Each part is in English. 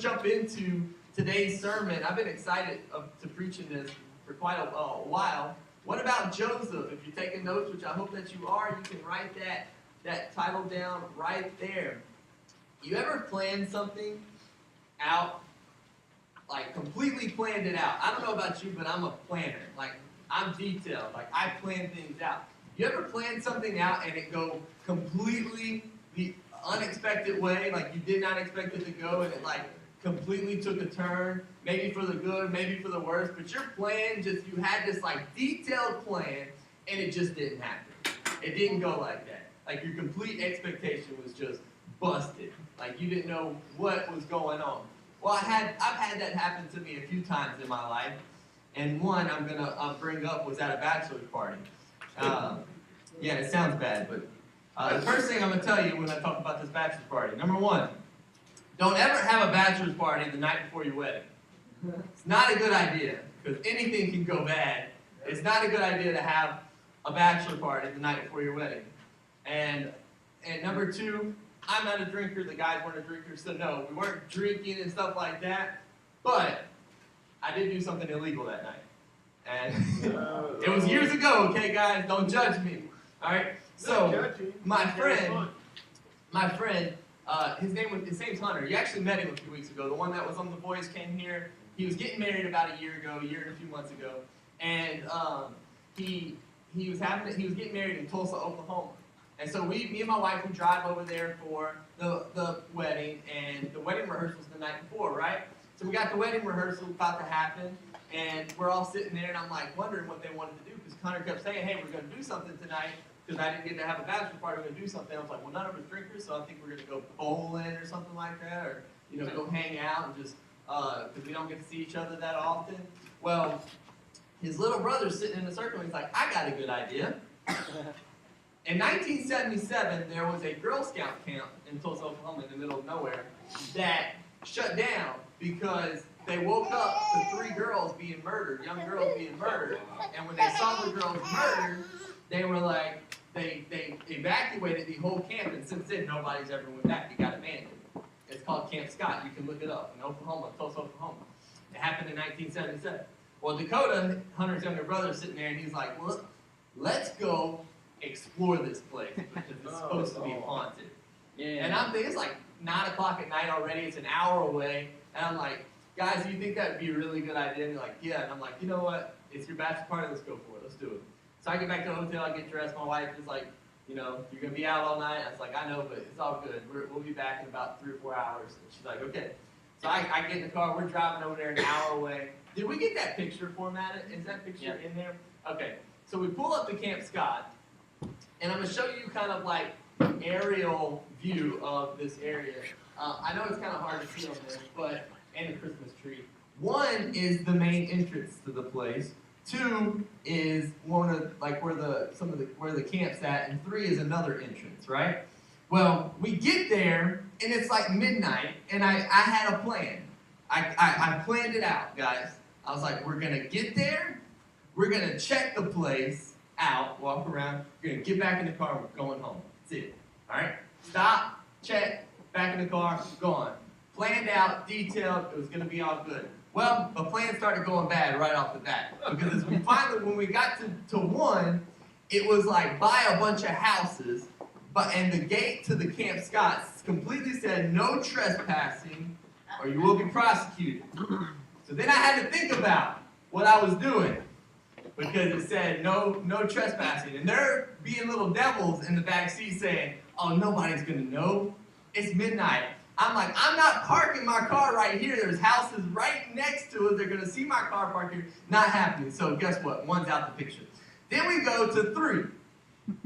jump into today's sermon. I've been excited to preaching this for quite a while. What about Joseph? If you're taking notes, which I hope that you are, you can write that title down right there. You ever planned something out, like completely planned it out? I don't know about you, but I'm a planner. Like, I'm detailed. Like, I plan things out. You ever plan something out and it go completely the unexpected way, like you did not expect it to go, and it like completely took a turn, maybe for the good, maybe for the worse, but your plan you had this like detailed plan, and it just didn't happen. It didn't go like that. Like your complete expectation was just busted. Like you didn't know what was going on. Well, I've had that happen to me a few times in my life, and one I'm gonna bring up was at a bachelor's party. Yeah, it sounds bad, but the first thing I'm going to tell you when I talk about this bachelor's party, number one, don't ever have a bachelor's party the night before your wedding. It's not a good idea, because anything can go bad. It's not a good idea to have a bachelor party the night before your wedding. And number two, I'm not a drinker. The guys weren't a drinker, so no, we weren't drinking and stuff like that. But I did do something illegal that night. And it was years ago, okay, guys? Don't judge me. All right? So, my friend, his name's Hunter. You actually met him a few weeks ago. The one that was on The Voice came here. He was getting married about a year and a few months ago. And he was getting married in Tulsa, Oklahoma. And so me and my wife, we drive over there for the wedding, and the wedding rehearsal was the night before, right? So we got the wedding rehearsal about to happen, and we're all sitting there, and I'm like wondering what they wanted to do, because Hunter kept saying, hey, we're going to do something tonight, because I didn't get to have a bachelor party, we're going to do something. I was like, well, none of us drinkers, so I think we're going to go bowling or something like that, or, go hang out and just, because we don't get to see each other that often. Well, his little brother's sitting in a circle, and he's like, I got a good idea. In 1977, there was a Girl Scout camp in Tulsa, Oklahoma, in the middle of nowhere, that shut down because they woke up to 3 girls being murdered, young girls being murdered, and when they saw the girls murdered, they were like, they evacuated the whole camp, and since then, nobody's ever went back. It got abandoned. It's called Camp Scott. You can look it up in Oklahoma, Tulsa, Oklahoma. It happened in 1977. Well, Dakota, Hunter's younger brother, is sitting there, and he's like, well, let's go explore this place, because it's supposed to be haunted. Yeah. And I'm thinking, it's like 9 o'clock at night already, it's an hour away, and I'm like, guys, do you think that would be a really good idea? And they're like, yeah. And I'm like, you know what? It's your bachelor party, let's go for it, let's do it. So I get back to the hotel, I get dressed, my wife is like, you're going to be out all night? I was like, I know, but it's all good. We'll be back in about 3 or 4 hours. And she's like, okay. So I get in the car, we're driving over there an hour away. Did we get that picture formatted? Is that picture in there? Okay. So we pull up to Camp Scott, and I'm going to show you kind of like aerial view of this area. I know it's kind of hard to see on this, and the Christmas tree. 1 is the main entrance to the place. 2 is one of like where the camp's at, and 3 is another entrance, right? Well, we get there, and it's like midnight, and I had a plan. I planned it out, guys. I was like, we're gonna get there, we're gonna check the place out, walk around, we're gonna get back in the car, we're going home. That's it. Alright? Stop, check, back in the car, gone. Planned out, detailed, it was gonna be all good. Well, the plan started going bad right off the bat. Because when we got to 1, it was like by a bunch of houses, and the gate to the Camp Scott completely said no trespassing or you will be prosecuted. So then I had to think about what I was doing, because it said no trespassing. And they're being little devils in the back seat saying, oh, nobody's gonna know. It's midnight. I'm like, I'm not parking my car right here. There's houses right next to it. They're going to see my car parked here. Not happening. So guess what? 1's out the picture. Then we go to 3,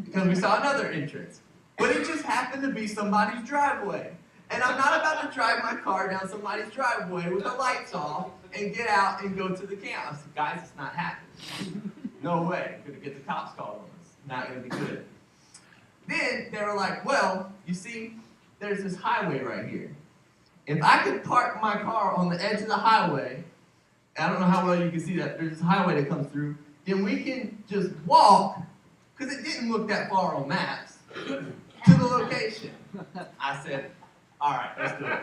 because we saw another entrance. But it just happened to be somebody's driveway. And I'm not about to drive my car down somebody's driveway with the lights off and get out and go to the camp. I said, guys, it's not happening. No way. I'm going to get the cops called on us. Not going to be good. Then they were like, well, you see, there's this highway right here. If I could park my car on the edge of the highway, I don't know how well you can see that, there's this highway that comes through, then we can just walk, because it didn't look that far on maps, to the location. I said, all right, let's do it.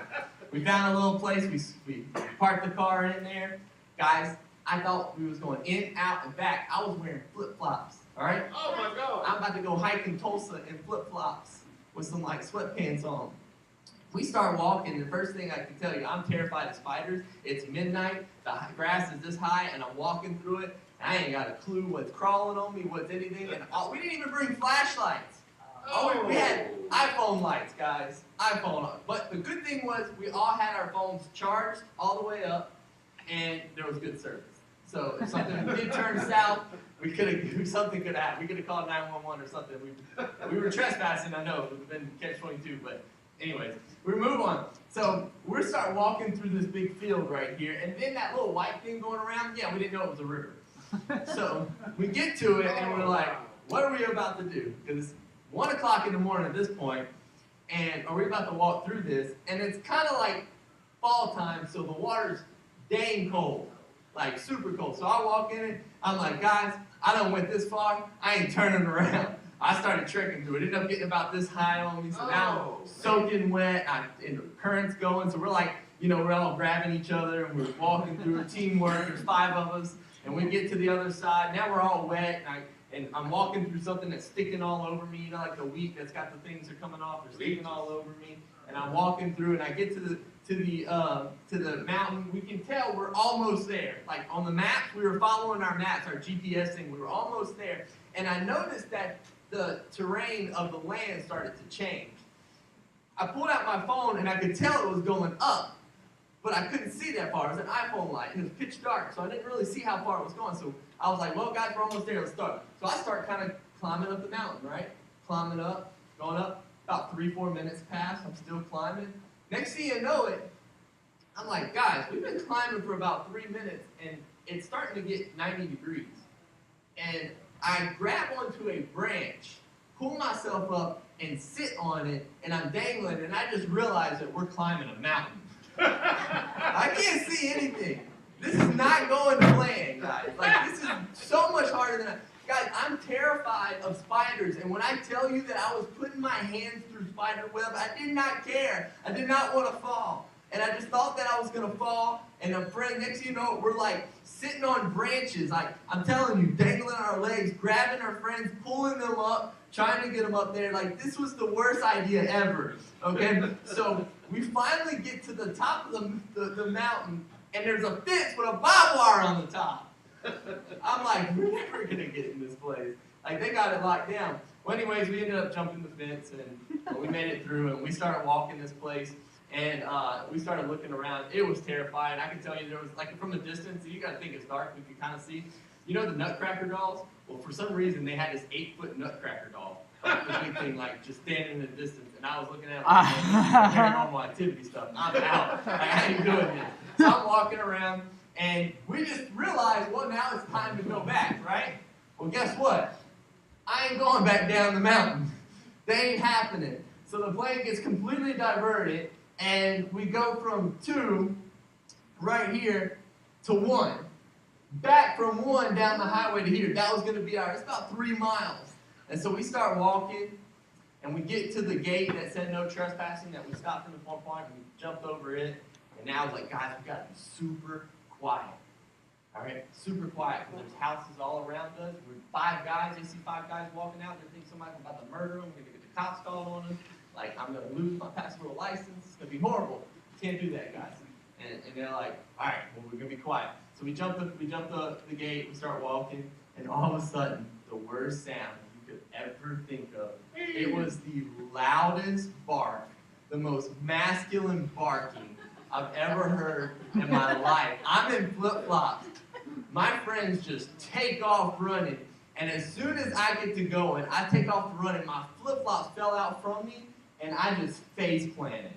we found a little place. We parked the car in there. Guys, I thought we was going in, out, and back. I was wearing flip-flops, all right? Oh, my God. I'm about to go hike in Tulsa in flip-flops with some, like, sweatpants on. We start walking, the first thing I can tell you, I'm terrified of spiders. It's midnight, the grass is this high, and I'm walking through it. I ain't got a clue what's crawling on me, what's anything, and we didn't even bring flashlights. Oh, we had iPhone lights, guys. iPhone. But the good thing was we all had our phones charged all the way up, and there was good service. So if something did turn south, something could happen. We could have called 911 or something. We were trespassing, I know. It would have been catch-22, but anyways, we move on. So we start walking through this big field right here, and then that little white thing going around, we didn't know it was a river. So we get to it, and we're like, what are we about to do? Because it's 1 o'clock in the morning at this point, and are we about to walk through this? And it's kind of like fall time, so the water's dang cold, like super cold. So I walk in it, I'm like, guys, I done went this far, I ain't turning around. I started trekking through it. Ended up getting about this high on me, so now I'm soaking wet, and the current's going, so we're like, we're all grabbing each other, and we're walking through it, teamwork, there's 5 of us, and we get to the other side. Now we're all wet, and I'm walking through something that's sticking all over me, like the wheat that's got the things that are coming off, they're sticking all over me, and I'm walking through, and I get to the mountain. We can tell we're almost there. Like on the maps, we were following our maps, our GPS thing, we were almost there, and I noticed that the terrain of the land started to change. I pulled out my phone, and I could tell it was going up, but I couldn't see that far. It was an iPhone light, and it was pitch dark, so I didn't really see how far it was going. So I was like, well, guys, we're almost there. Let's start. So I start kind of climbing up the mountain, right? Climbing up, going up. About 3-4 minutes pass. I'm still climbing. Next thing you know it, I'm like, guys, we've been climbing for about 3 minutes, and it's starting to get 90 degrees. And I grab onto a branch, pull myself up, and sit on it, and I'm dangling, and I just realized that we're climbing a mountain. I can't see anything. This is not going to plan, guys. Like, this is so much harder than Guys, I'm terrified of spiders, and when I tell you that I was putting my hands through spider web, I did not care. I did not want to fall. And I just thought that I was going to fall, and a friend, next thing you know, we're like sitting on branches, like I'm telling you, dangling our legs, grabbing our friends, pulling them up, trying to get them up there. Like, this was the worst idea ever, okay? So we finally get to the top of the mountain, and there's a fence with a barbed wire on the top. I'm like, we're never going to get in this place. Like, they got it locked down. Well, anyways, we ended up jumping the fence, and we made it through, and we started walking this place. And we started looking around. It was terrifying. I can tell you, there was, like, from a distance, you got to think it's dark, we could kind of see. You know the Nutcracker dolls? Well, for some reason, they had this 8-foot Nutcracker doll. Like, the big thing, like, just standing in the distance. And I was looking at it like, paranormal activity stuff. I'm out. Like, I ain't doing this. So I'm walking around, and we just realized, well, now it's time to go back, right? Well, guess what? I ain't going back down the mountain. They ain't happening. So the plane gets completely diverted, and we go from 2 right here to 1. Back from 1 down the highway to here. That was going to be it's about 3 miles. And so we start walking, and we get to the gate that said no trespassing, that we stopped in the one point, and we jumped over it. And now I was like, guys, we got to be super quiet. All right, super quiet, because there's houses all around us. We're 5 guys. They see 5 guys walking out. They think somebody's about to murder them. We're going to get the cops called on us. Like, I'm going to lose my passport license. It's going to be horrible. Can't do that, guys. And they're like, all right, well, we're going to be quiet. So we jump the gate. We start walking. And all of a sudden, the worst sound you could ever think of. It was the loudest bark, the most masculine barking I've ever heard in my life. I'm in flip-flops. My friends just take off running. And as soon as I get to going, I take off running. My flip-flops fell out from me, and I just face planted.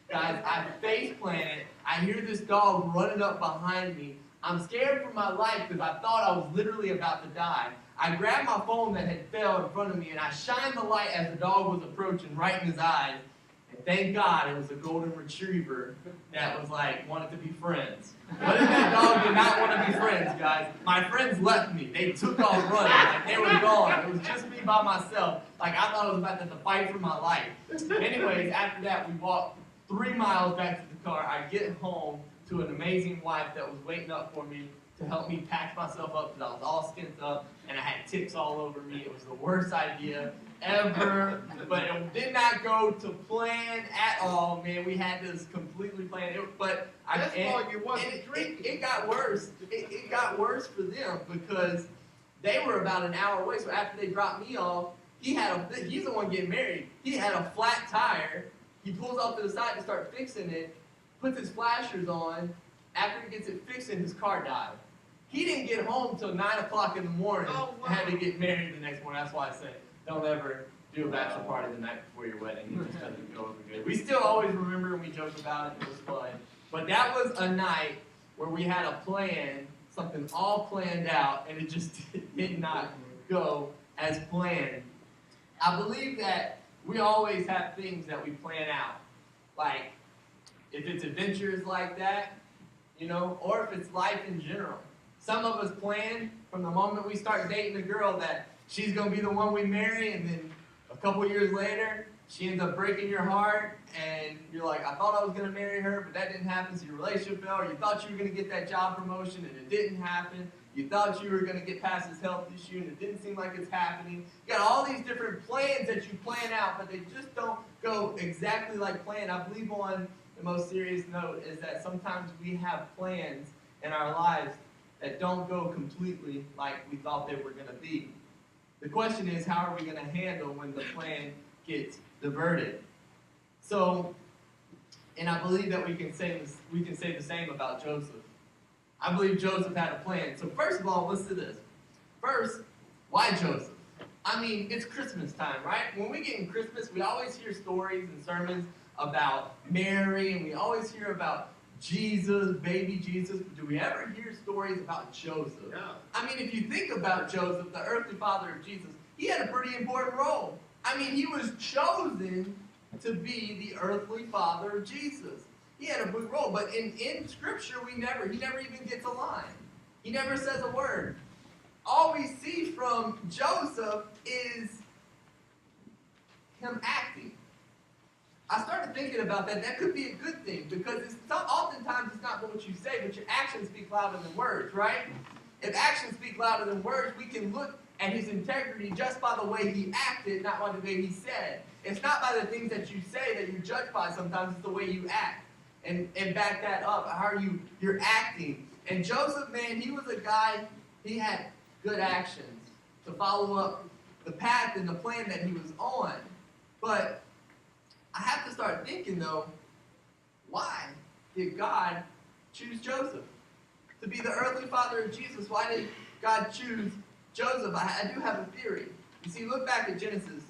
Guys, I face planted. I hear this dog running up behind me. I'm scared for my life because I thought I was literally about to die. I grabbed my phone that had fell in front of me, and I shined the light as the dog was approaching right in his eyes. And thank God it was a golden retriever that was like, wanted to be friends. What if that dog did not want to be friends, guys? My friends left me. They took off running. Like, they were gone. It was just me by myself. Like, I thought I was about to fight for my life. Anyways, after that, we walked 3 miles back to the car, I get home to an amazing wife that was waiting up for me to help me pack myself up because I was all skint up and I had ticks all over me. It was the worst idea ever, but it did not go to plan at all, man. We had this completely planned. It got worse. It got worse for them because they were about an hour away. So after they dropped me off, he's the one getting married. He had a flat tire. He pulls off to the side to start fixing it, puts his flashers on. After he gets it fixed, his car died. He didn't get home till 9 o'clock in the morning and had to get married the next morning. That's why I say don't ever do a bachelor party the night before your wedding. It just doesn't go over good. We still always remember and we joke about it. It was fun. But that was a night where we had a plan, something all planned out, and it just did not go as planned. I believe that we always have things that we plan out. Like, if it's adventures like that, or if it's life in general. Some of us plan from the moment we start dating a girl that she's going to be the one we marry, and then a couple years later, she ends up breaking your heart, and you're like, I thought I was going to marry her, but that didn't happen, so your relationship fell, or you thought you were going to get that job promotion, and it didn't happen. You thought you were going to get past this health issue, and it didn't seem like it's happening. You got all these different plans that you plan out, but they just don't go exactly like planned. I believe on the most serious note is that sometimes we have plans in our lives that don't go completely like we thought they were going to be. The question is, how are we going to handle when the plan gets diverted? So, and I believe that we can say the same about Joseph. I believe Joseph had a plan. So first of all, listen to this. First, why Joseph? I mean, it's Christmas time, right? When we get in Christmas, we always hear stories and sermons about Mary, and we always hear about Jesus, baby Jesus. But do we ever hear stories about Joseph? Yeah. I mean, if you think about Joseph, the earthly father of Jesus, he had a pretty important role. I mean, he was chosen to be the earthly father of Jesus. He had a big role, but in Scripture, he never even gets a line. He never says a word. All we see from Joseph is him acting. I started thinking about that. That could be a good thing because oftentimes it's not what you say, but your actions speak louder than words, right? If actions speak louder than words, we can look at his integrity just by the way he acted, not by the way he said. It's not by the things that you say that you're judged by sometimes, it's the way you act. And back that up, how you're acting. And Joseph, man, he was a guy, he had good actions to follow up the path and the plan that he was on. But I have to start thinking, though, why did God choose Joseph to be the earthly father of Jesus? Why did God choose Joseph? I do have a theory. You see, look back at Genesis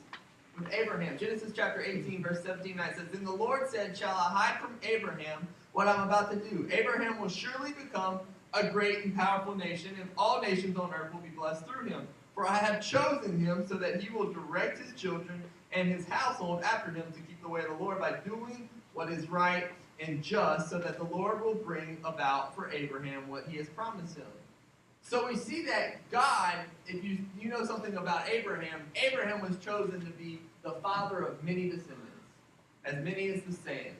with Abraham. Genesis chapter 18, verse 17, says, Then the Lord said, Shall I hide from Abraham what I'm about to do? Abraham will surely become a great and powerful nation, and all nations on earth will be blessed through him. For I have chosen him so that he will direct his children and his household after him to keep the way of the Lord by doing what is right and just, so that the Lord will bring about for Abraham what he has promised him. So we see that God, if you know something about Abraham, Abraham was chosen to be the father of many descendants, as many as the sand,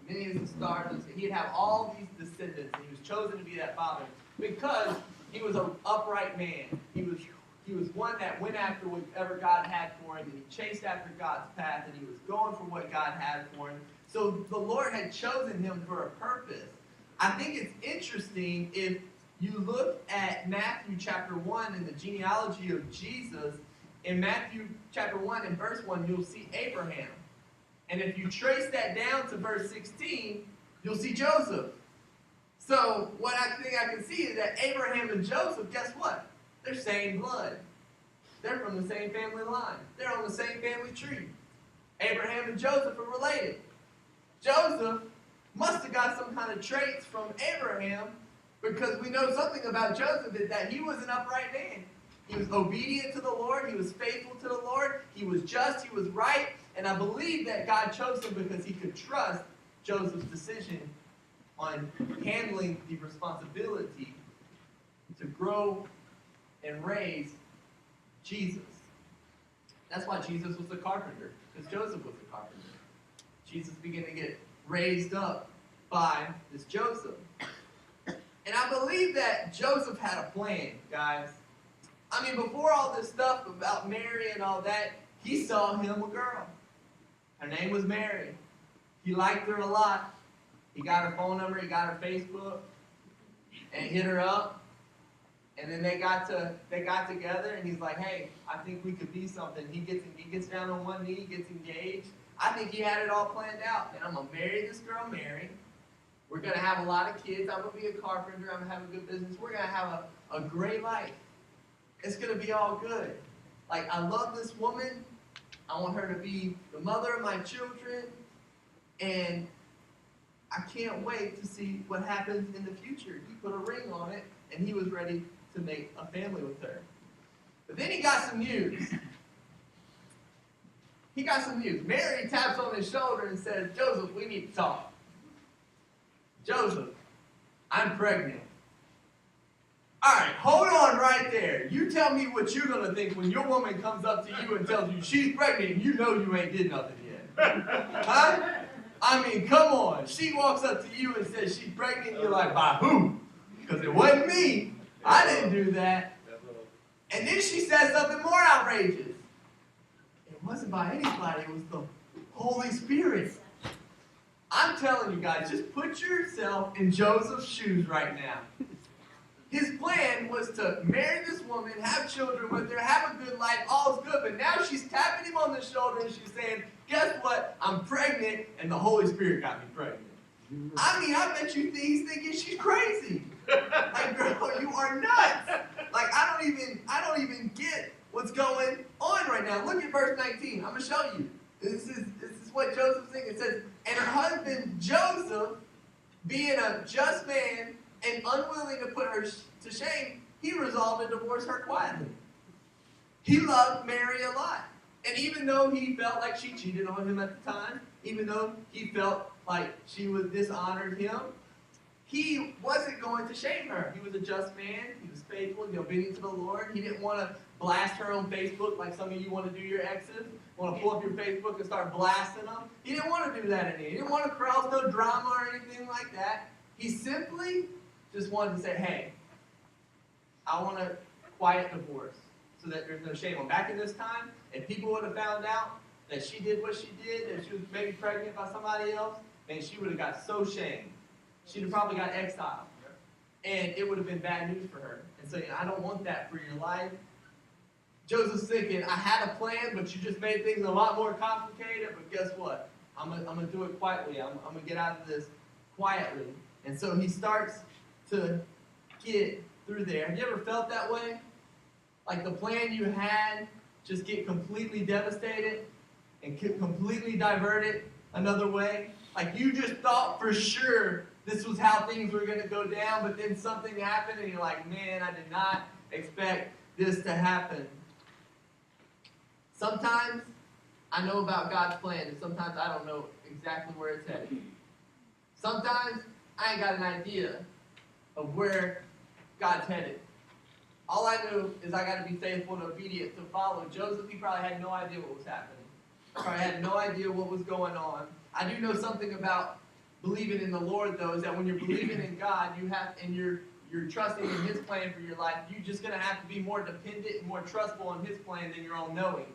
many as the stars. He'd have all these descendants, and he was chosen to be that father because he was an upright man. He was one that went after whatever God had for him, and he chased after God's path, and he was going for what God had for him. So the Lord had chosen him for a purpose. I think it's interesting if you look at Matthew chapter 1 and the genealogy of Jesus. In Matthew chapter 1 and verse 1, you'll see Abraham. And if you trace that down to verse 16, you'll see Joseph. So what I think I can see is that Abraham and Joseph, guess what? They're same blood. They're from the same family line. They're on the same family tree. Abraham and Joseph are related. Joseph must have got some kind of traits from Abraham, because we know something about Joseph is that he was an upright man. He was obedient to the Lord. He was faithful to the Lord. He was just. He was right. And I believe that God chose him because he could trust Joseph's decision on handling the responsibility to grow and raise Jesus. That's why Jesus was the carpenter, because Joseph was the carpenter. Jesus began to get raised up by this Joseph. And I believe that Joseph had a plan, guys. I mean, before all this stuff about Mary and all that, he saw him a girl. Her name was Mary. He liked her a lot. He got her phone number, he got her Facebook, and hit her up. And then they got together, and he's like, hey, I think we could be something. He gets down on one knee, gets engaged. I think he had it all planned out. And I'm going to marry this girl, Mary. We're going to have a lot of kids. I'm going to be a carpenter. I'm going to have a good business. We're going to have a great life. It's going to be all good. Like, I love this woman. I want her to be the mother of my children. And I can't wait to see what happens in the future. He put a ring on it, and he was ready to make a family with her. But then he got some news. Mary taps on his shoulder and says, Joseph, we need to talk. Joseph, I'm pregnant. All right, hold on right there. You tell me what you're going to think when your woman comes up to you and tells you she's pregnant and you know you ain't did nothing yet. Huh? I mean, come on. She walks up to you and says she's pregnant, you're like, by who? Because it wasn't me. I didn't do that. And then she says something more outrageous. It wasn't by anybody. It was the Holy Spirit. I'm telling you guys, just put yourself in Joseph's shoes right now. His plan was to marry this woman, have children with her, have a good life, all's good. But now she's tapping him on the shoulder and she's saying, guess what? I'm pregnant, and the Holy Spirit got me pregnant. I mean, I bet you he's thinking she's crazy. Like, girl, you are nuts. Like, I don't even get what's going on right now. Look at verse 19. I'm going to show you. This is what Joseph's thinking. It says, and her husband Joseph, being a just man and unwilling to put her to shame, he resolved to divorce her quietly. He loved Mary a lot. And even though he felt like she cheated on him at the time, even though he felt like she was dishonored him, he wasn't going to shame her. He was a just man. He was faithful and obedient to the Lord. He didn't want to blast her on Facebook like some of you want to do your exes. Want to pull up your Facebook and start blasting them. He didn't want to do that anymore. He didn't want to cause no drama or anything like that. He simply just wanted to say, hey, I want a quiet divorce so that there's no shame. Well, back in this time, if people would have found out that she did what she did, that she was maybe pregnant by somebody else, man, she would have got so shamed. She'd have probably got exiled. And it would have been bad news for her. And so, I don't want that for your life. Joseph's thinking, I had a plan, but you just made things a lot more complicated. But guess what? I'm going to do it quietly. I'm going to get out of this quietly. And so he starts to get through there. Have you ever felt that way? Like the plan you had just get completely devastated and completely diverted another way? Like you just thought for sure this was how things were going to go down, but then something happened and you're like, man, I did not expect this to happen. Sometimes I know about God's plan, and sometimes I don't know exactly where it's headed. Sometimes I ain't got an idea of where God's headed. All I knew is I got to be faithful and obedient to follow. Joseph, he probably had no idea what was happening. Probably had no idea what was going on. I do know something about believing in the Lord, though, is that when you're believing in God, you're trusting in His plan for your life, you're just going to have to be more dependent and more trustful on His plan than your own knowing.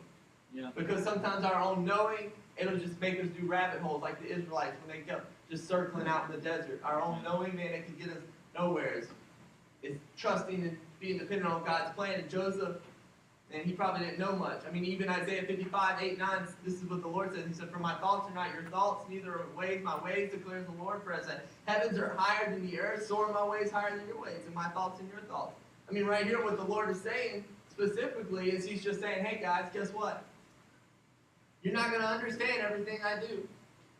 Yeah. Because sometimes our own knowing, it'll just make us do rabbit holes like the Israelites when they kept just circling out in the desert. Our own knowing, man, it can get us nowhere. It's trusting and being dependent on God's plan. And Joseph, and he probably didn't know much. I mean, even Isaiah 55, 8, 9, this is what the Lord says. He said, for my thoughts are not your thoughts, neither are my ways, declares the Lord. For as the heavens are higher than the earth, so are my ways higher than your ways, and my thoughts than your thoughts. I mean, right here, what the Lord is saying specifically is He's just saying, hey, guys, guess what? You're not going to understand everything I do.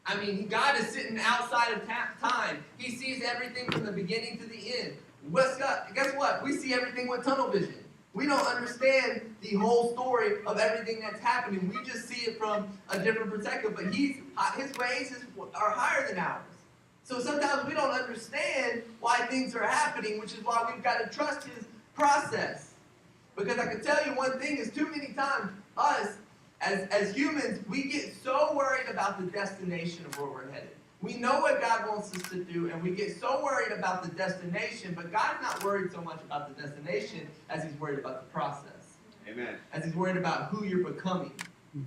I mean, God is sitting outside of time. He sees everything from the beginning to the end. Guess what? We see everything with tunnel vision. We don't understand the whole story of everything that's happening. We just see it from a different perspective. But His ways are higher than ours. So sometimes we don't understand why things are happening, which is why we've got to trust His process. Because I can tell you one thing is too many times us, as humans, we get so worried about the destination of where we're headed. We know what God wants us to do, and we get so worried about the destination, but God's not worried so much about the destination as he's worried about the process. Amen. As he's worried about who you're becoming,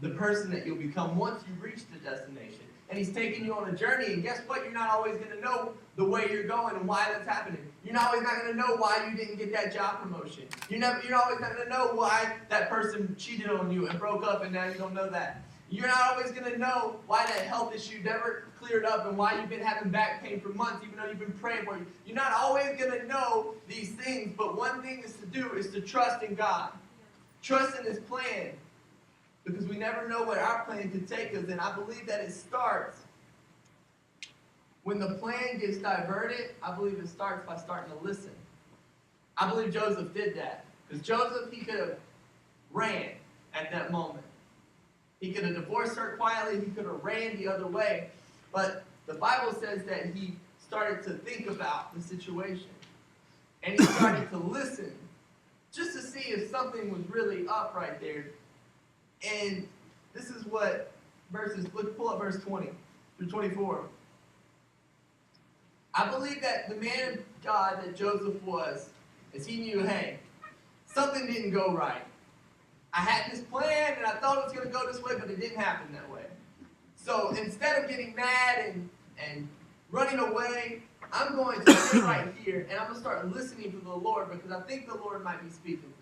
the person that you'll become once you reach the destination. And he's taking you on a journey, and guess what? You're not always going to know the way you're going and why that's happening. You're not always not going to know why you didn't get that job promotion. You're always not going to know why that person cheated on you and broke up, and now you don't know that. You're not always going to know why that health issue never cleared up and why you've been having back pain for months, even though you've been praying for it. You're not always going to know these things, but one thing is to do is to trust in God. Trust in his plan. Because we never know where our plan could take us, and I believe that it starts when the plan gets diverted. I believe it starts by starting to listen. I believe Joseph did that. Because Joseph, he could have ran at that moment. He could have divorced her quietly. He could have ran the other way. But the Bible says that he started to think about the situation. And he started to listen just to see if something was really up right there. And this is what pull up verse 20 through 24. I believe that the man of God that Joseph was, is he knew, hey, something didn't go right. I had this plan and I thought it was going to go this way, but it didn't happen that way. So instead of getting mad and running away, I'm going to sit right here and I'm going to start listening for the Lord, because I think the Lord might be speaking to me.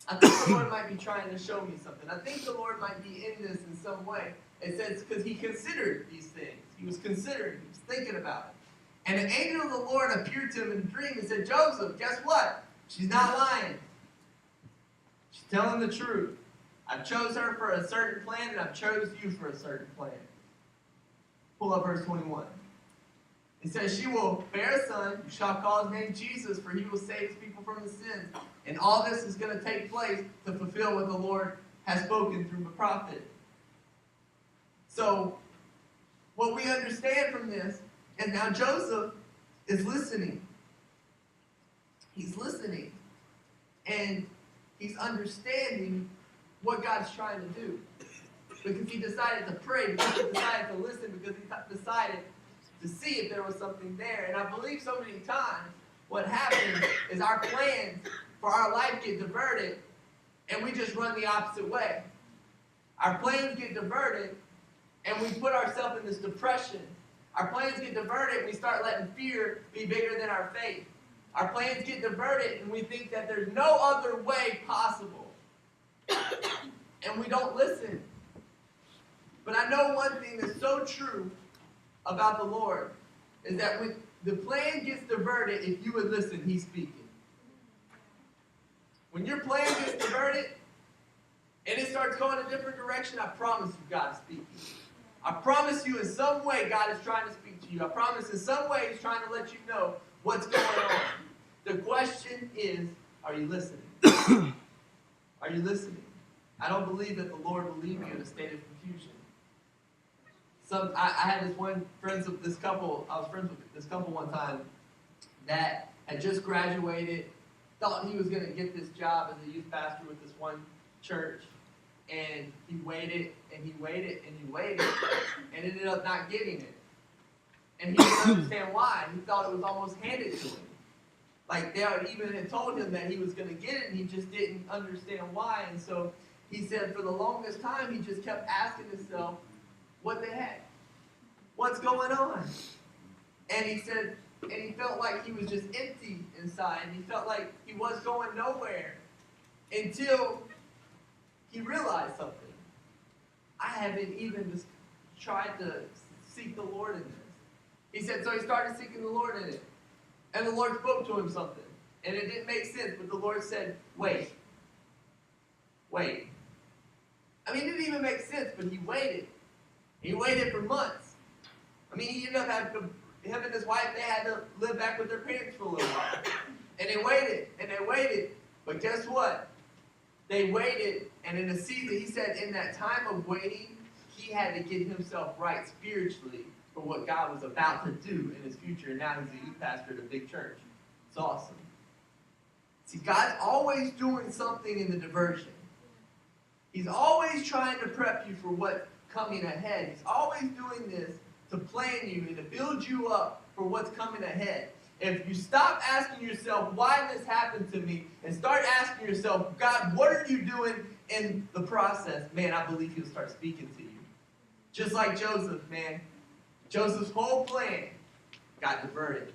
I think the Lord might be trying to show me something. I think the Lord might be in this in some way. It says, because he considered these things. He was considering, he was thinking about it. And an angel of the Lord appeared to him in a dream and said, Joseph, guess what? She's not lying. She's telling the truth. I've chose her for a certain plan, and I've chose you for a certain plan. Pull up verse 21. It says, she will bear a son. You shall call his name Jesus, for he will save his people from his sins. And all this is going to take place to fulfill what the Lord has spoken through the prophet. So, what we understand from this is now Joseph is listening. He's listening. And he's understanding what God's trying to do. Because he decided to pray, because he decided to listen, because he decided to see if there was something there. And I believe so many times what happens is our plans for our life get diverted, and we just run the opposite way. Our plans get diverted, and we put ourselves in this depression. Our plans get diverted, and we start letting fear be bigger than our faith. Our plans get diverted, and we think that there's no other way possible. And we don't listen. But I know one thing that's so true about the Lord is that when the plan gets diverted, if you would listen, he's speaking. When your plan gets diverted and it starts going a different direction, I promise you God is speaking. I promise you in some way God is trying to speak to you. I promise in some way he's trying to let you know what's going on. The question is, are you listening? Are you listening? I don't believe that the Lord will leave you in a state of confusion. I had this one friends with this couple. I was friends with this couple one time that had just graduated, thought he was going to get this job as a youth pastor with this one church, and he waited and he waited and he waited, and ended up not getting it. And he didn't understand why. He thought it was almost handed to him. Like they even had told him that he was going to get it, and he just didn't understand why. And so he said for the longest time, he just kept asking himself, what the heck? What's going on? And he said, and he felt like he was just empty inside. And he felt like he was going nowhere until he realized something. I haven't even just tried to seek the Lord in this. He said, so he started seeking the Lord in it. And the Lord spoke to him something. And it didn't make sense, but the Lord said, wait. Wait. I mean, it didn't even make sense, but he waited. He waited for months. I mean, he ended up having to, him and his wife, they had to live back with their parents for a little while. And they waited, and they waited. But guess what? They waited, and in a season, he said in that time of waiting, he had to get himself right spiritually for what God was about to do in his future. And now he's a youth pastor at a big church. It's awesome. See, God's always doing something in the diversion. He's always trying to prep you for what's coming ahead. He's always doing this to plan you and to build you up for what's coming ahead. If you stop asking yourself, why this happened to me, and start asking yourself, God, what are you doing in the process? Man, I believe he'll start speaking to you. Just like Joseph, man. Joseph's whole plan got diverted.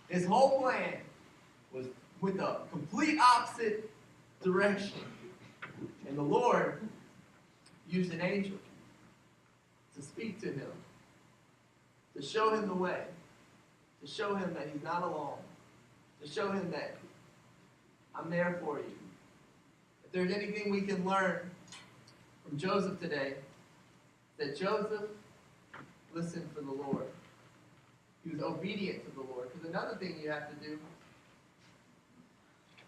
His whole plan was with a complete opposite direction. And the Lord used an angel to speak to him, to show him the way, to show him that he's not alone, to show him that I'm there for you. If there's anything we can learn from Joseph today, that Joseph listened for the Lord. He was obedient to the Lord. Because another thing you have to do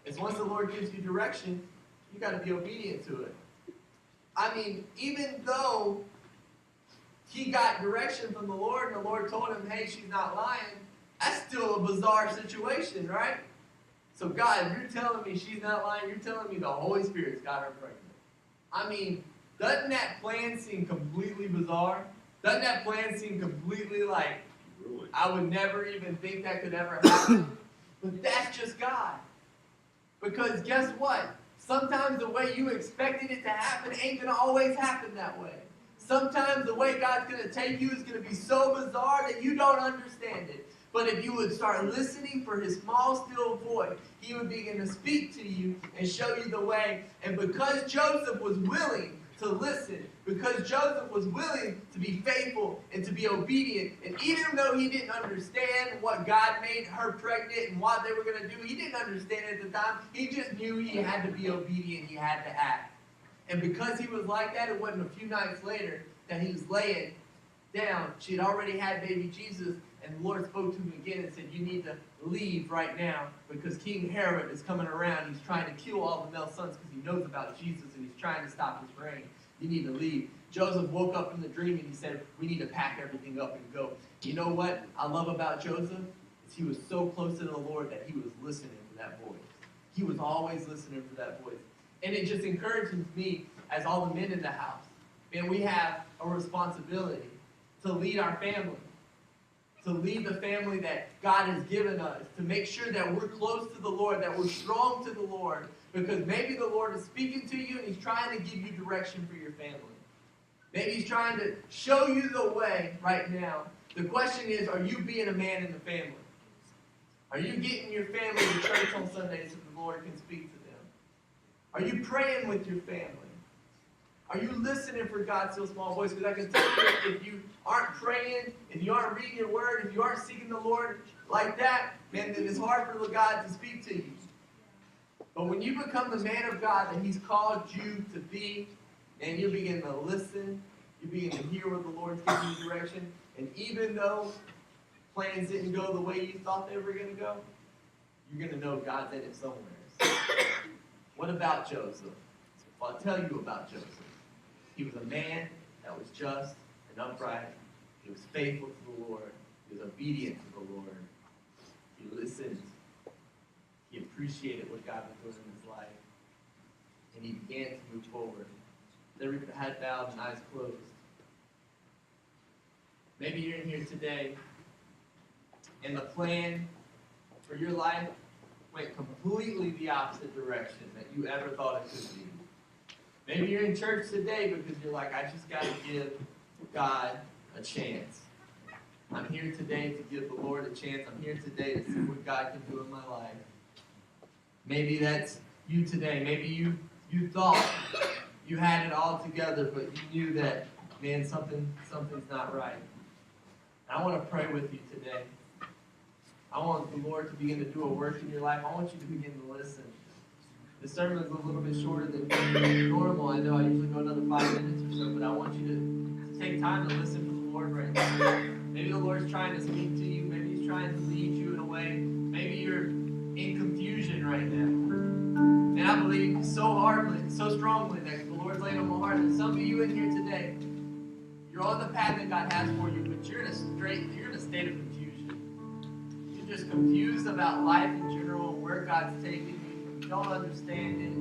is once the Lord gives you direction, you got to be obedient to it. I mean, even though he got direction from the Lord and the Lord told him, hey, she's not lying, that's still a bizarre situation, right? So God, you're telling me she's not lying, you're telling me the Holy Spirit's got her pregnant. I mean, doesn't that plan seem completely bizarre? Doesn't that plan seem completely like, I would never even think that could ever happen? But that's just God. Because guess what? Sometimes the way you expected it to happen ain't going to always happen that way. Sometimes the way God's going to take you is going to be so bizarre that you don't understand it. But if you would start listening for his small, still voice, he would begin to speak to you and show you the way. And because Joseph was willing to listen, because Joseph was willing to be faithful and to be obedient, and even though he didn't understand what God made her pregnant and what they were going to do, he didn't understand it at the time. He just knew he had to be obedient, he had to act. And because he was like that, it wasn't a few nights later that he was laying down. She had already had baby Jesus, and the Lord spoke to him again and said, you need to leave right now because King Herod is coming around. He's trying to kill all the male sons because he knows about Jesus and he's trying to stop his reign. You need to leave. Joseph woke up from the dream and he said, we need to pack everything up and go. You know what I love about Joseph? Is he was so close to the Lord that he was listening for that voice. He was always listening for that voice. And it just encourages me as all the men in the house. Man, we have a responsibility to lead our family. To lead the family that God has given us, to make sure that we're close to the Lord, that we're strong to the Lord, because maybe the Lord is speaking to you and he's trying to give you direction for your family. Maybe he's trying to show you the way right now. The question is, are you being a man in the family? Are you getting your family to church on Sundays so the Lord can speak to them? Are you praying with your family? Are you listening for God's still small voice? Because I can tell you, if you aren't praying, if you aren't reading your word, if you aren't seeking the Lord like that, man, then it's hard for God to speak to you. But when you become the man of God that he's called you to be, and you begin to listen, you begin to hear what the Lord's giving you direction, and even though plans didn't go the way you thought they were going to go, you're going to know God's in it somewhere. What about Joseph? Well, I'll tell you about Joseph. He was a man that was just and upright. He was faithful to the Lord. He was obedient to the Lord. He listened. He appreciated what God was doing in his life. And he began to move forward. Every head bowed and eyes closed. Maybe you're in here today and the plan for your life went completely the opposite direction that you ever thought it could be. Maybe you're in church today because you're like, I just got to give God a chance. I'm here today to give the Lord a chance. I'm here today to see what God can do in my life. Maybe that's you today. Maybe you thought you had it all together, but you knew that, man, something's not right. And I want to pray with you today. I want the Lord to begin to do a work in your life. I want you to begin to listen. The sermon is a little bit shorter than normal. I know I usually go another 5 minutes or so, but I want you to take time to listen for the Lord right now. Maybe the Lord's trying to speak to you. Maybe he's trying to lead you in a way. Maybe you're in confusion right now. And I believe so strongly that the Lord's laid on my heart that some of you in here today, you're on the path that God has for you, but you're in a state of confusion. You're just confused about life in general and where God's taking you. You don't understand it.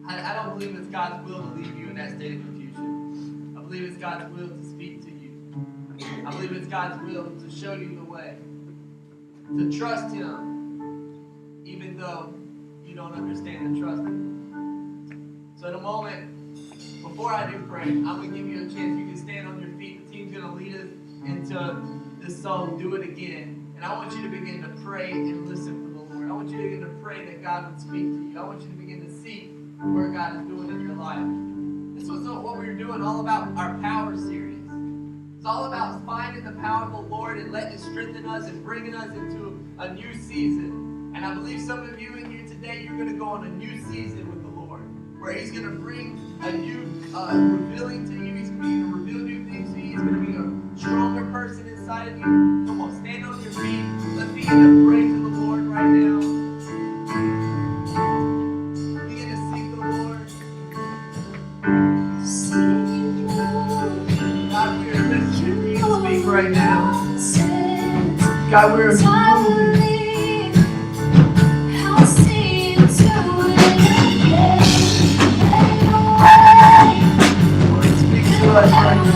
I don't believe it's God's will to leave you in that state of confusion. I believe it's God's will to speak to you. I believe it's God's will to show you the way. To trust Him, even though you don't understand the trust Him. So in a moment, before I do pray, I'm going to give you a chance. You can stand on your feet. The team's going to lead us into this song, Do It Again. And I want you to begin to pray and listen for the Lord. I want you to begin to pray that God would speak to you. I want you to begin to see where God is doing in your life. This was what we were doing all about our power series. It's all about finding the power of the Lord and letting it strengthen us and bringing us into a new season. And I believe some of you in here today, you're going to go on a new season with the Lord, where He's going to bring a new revealing to you. He's going to reveal new things to you. He's going to be a stronger person inside of you. Come on, stand on your feet. Let's begin to pray to the Lord right now. Begin to seek the Lord. God, we are listening for you to speak right now. God, we are moving. Lord, speak to us right now.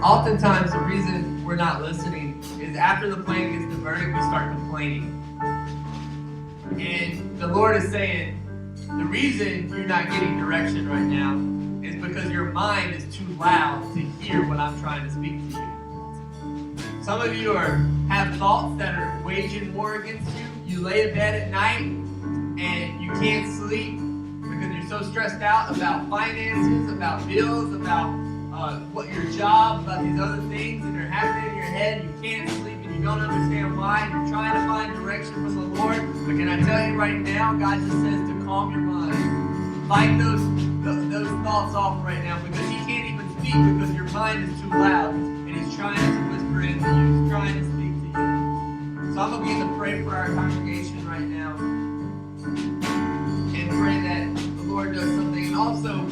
Oftentimes, the reason we're not listening is after the plan gets diverted, we start complaining. And the Lord is saying, the reason you're not getting direction right now is because your mind is too loud to hear what I'm trying to speak to you. Some of you have thoughts that are waging war against you. You lay in bed at night and you can't sleep because you're so stressed out about finances, about bills, about what your job, about these other things that are happening in your head. You can't sleep and you don't understand why. You're trying to find direction from the Lord. But can I tell you right now, God just says to calm your mind. Fight those thoughts off right now, because He can't even speak because your mind is too loud. And He's trying to whisper into you. He's trying to speak to you. So I'm going to begin to pray for our congregation right now. And pray that the Lord does something. And also,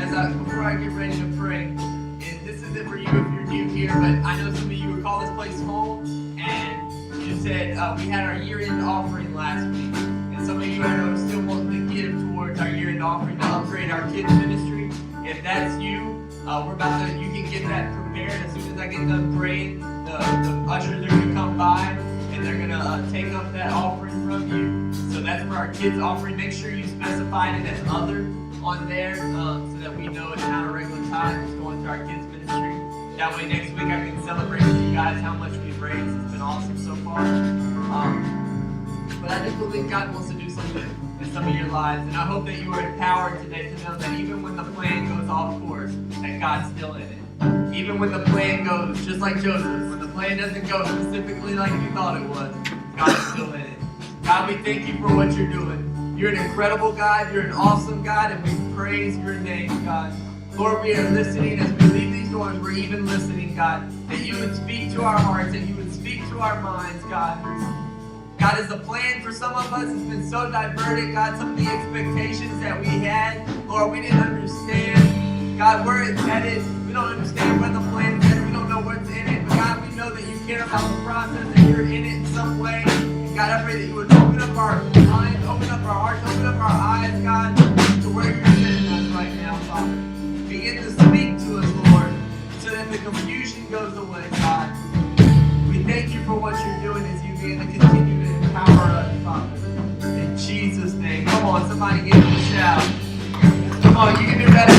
before I get ready to pray, and this isn't for you if you're new here, but I know some of you would call this place home, and you said we had our year-end offering last week, and some of you I know still wanting to give towards our year-end offering to upgrade our kids ministry. If that's you, you can get that prepared as soon as I get done praying. The ushers are going to come by, and they're going to take up that offering from you. So that's for our kids offering. Make sure you specify it as other on there, so that we know it's not a regular tithe, it's going to our kids ministry. That way next week I can celebrate with you guys how much we've raised. It's been awesome so far. But I just believe God wants to do something in some of your lives, and I hope that you are empowered today to know that even when the plan goes off course, that God's still in it. Even when the plan goes just like Joseph, when the plan doesn't go specifically like you thought it was, God's still in it. God, we thank you for what you're doing. You're an incredible God. You're an awesome God, and we praise your name, God. Lord, we are listening as we leave these doors. We're even listening, God, that you would speak to our hearts, that you would speak to our minds, God. God, as the plan for some of us has been so diverted, God, some of the expectations that we had, Lord, we didn't understand, God, where it's headed. We don't understand where the plan is headed. We don't know what's in it, but God, we know that you care about the process, and you're in it in some way. God, I pray that you would open up our minds, open up our hearts, open up our eyes, God, to where you're sending us right now, Father. Begin to speak to us, Lord, so that the confusion goes away, God. We thank you for what you're doing as you begin to continue to empower us, Father. In Jesus' name. Come on, somebody give him a shout. Come on, you can do better.